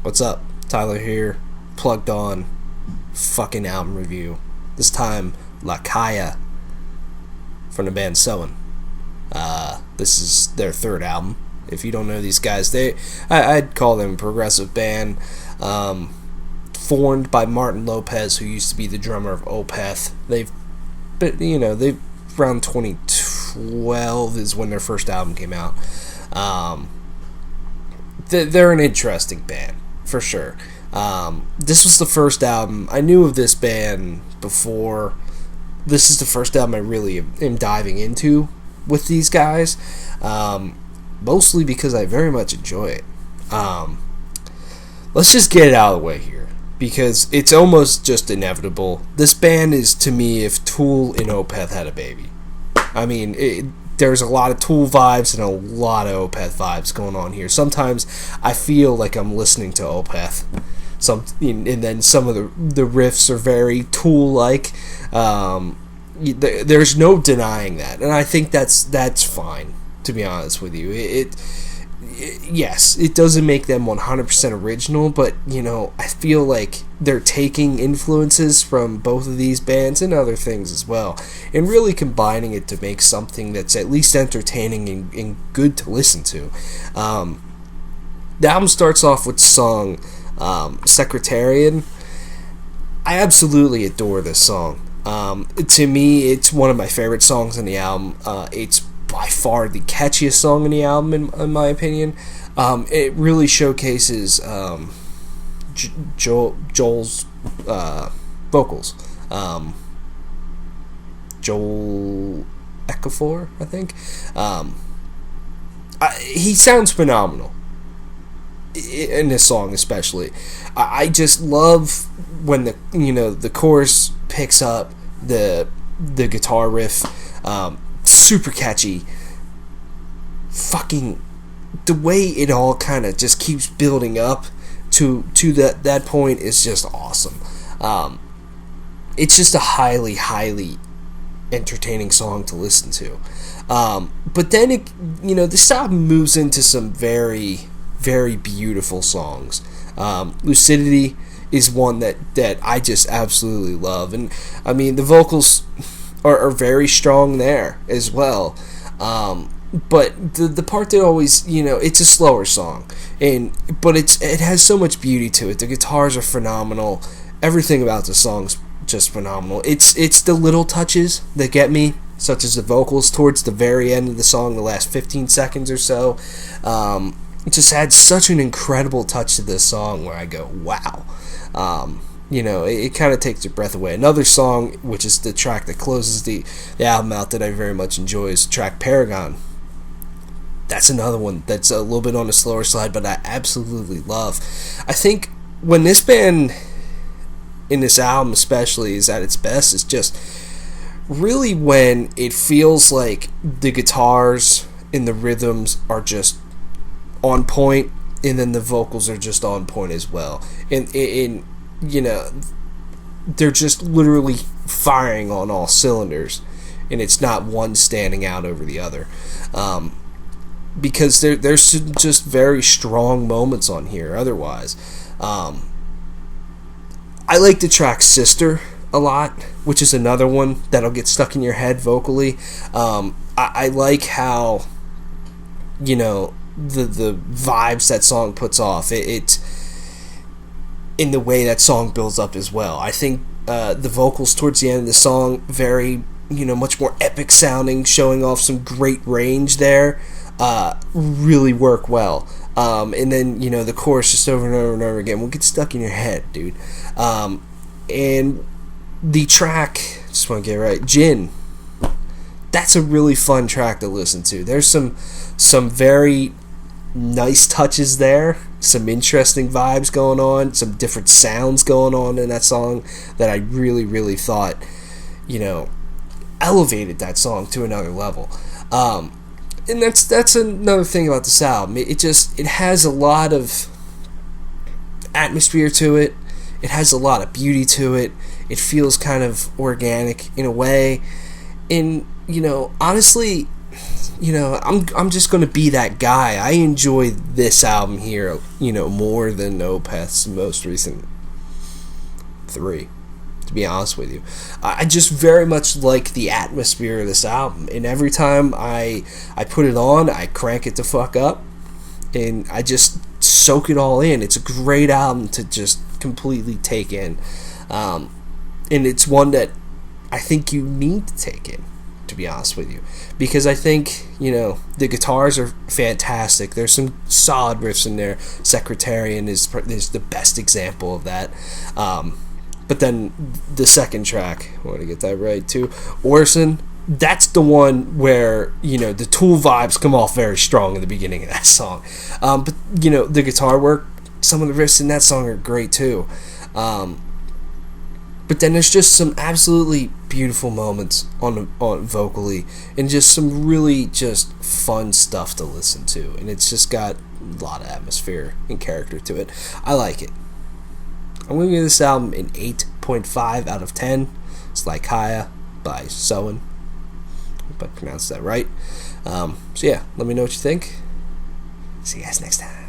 What's up? Tyler here. Plugged on. Fucking album review. This time, Lykaia from the band Soen. This is their third album. If you don't know these guys, I'd call them a progressive band. Formed by Martin Lopez, who used to be the drummer of Opeth. They've around 2012 is when their first album came out. They're an interesting band, for sure. This was the first album. I knew of this band before. This is the first album I really am diving into with these guys. Mostly because I very much enjoy it. Let's just get it out of the way here, because it's almost just inevitable. This band is, to me, if Tool and Opeth had a baby. I mean, there's a lot of Tool vibes and a lot of Opeth vibes going on here. Sometimes I feel like I'm listening to Opeth. And then some of the riffs are very Tool-like. There's no denying that, and I think that's fine, to be honest with you. Yes, it doesn't make them 100% original, but, I feel like they're taking influences from both of these bands and other things as well, and really combining it to make something that's at least entertaining and good to listen to. The album starts off with the song Secretarian. I absolutely adore this song. To me, it's one of my favorite songs on the album. It's by far the catchiest song in the album, in my opinion. It really showcases Joel's vocals. Joel Ekafor, I think. He sounds phenomenal in this song, especially. I just love when the chorus picks up, the guitar riff. Super catchy. Fucking the way it all kind of just keeps building up to that point is just awesome. It's just a highly entertaining song to listen to. But then this album moves into some very, very beautiful songs. Lucidity is one that I just absolutely love, and I mean the vocals are very strong there as well. But the part that always, it's a slower song, but it has so much beauty to it. The guitars are phenomenal. Everything about the song's just phenomenal. It's the little touches that get me, such as the vocals towards the very end of the song, the last 15 seconds or so. It just adds such an incredible touch to this song where I go, wow. It kind of takes your breath away. Another song, which is the track that closes the album out that I very much enjoy, is the track Paragon. That's another one that's a little bit on the slower side, but I absolutely love. I think when this band, in this album especially, is at its best, it's just really when it feels like the guitars and the rhythms are just on point, and then the vocals are just on point as well. And they're just literally firing on all cylinders, and it's not one standing out over the other. Because there's just very strong moments on here otherwise. I like the track Sister a lot, which is another one that'll get stuck in your head vocally. I like how, the vibes that song puts off. It's in the way that song builds up as well. I think the vocals towards the end of the song, very, much more epic sounding, showing off some great range there, really work well. And then, the chorus just over and over and over again will get stuck in your head, dude. And the track, just want to get it right, Gin, that's a really fun track to listen to. There's some very nice touches there, some interesting vibes going on, some different sounds going on in that song that I really, really thought, elevated that song to another level. And that's another thing about this album. It has a lot of atmosphere to it. It has a lot of beauty to it. It feels kind of organic in a way. And, honestly, I'm just gonna be that guy. I enjoy this album here, more than Opeth's most recent 3. To be honest with you, I just very much like the atmosphere of this album, and every time I put it on, I crank it the fuck up, and I just soak it all in. It's a great album to just completely take in, and it's one that I think you need to take in, to be honest with you, because I think the guitars are fantastic. There's some solid riffs in there. Secretarian is the best example of that. But then the second track, I want to get that right too, Orson, that's the one where, the Tool vibes come off very strong in the beginning of that song. But, the guitar work, some of the riffs in that song are great too. But then there's just some absolutely beautiful moments on vocally, and just some really just fun stuff to listen to. And it's just got a lot of atmosphere and character to it. I like it. I'm going to give this album an 8.5 out of 10. It's Lykaia by Soen. Hope I pronounced that right. So yeah, let me know what you think. See you guys next time.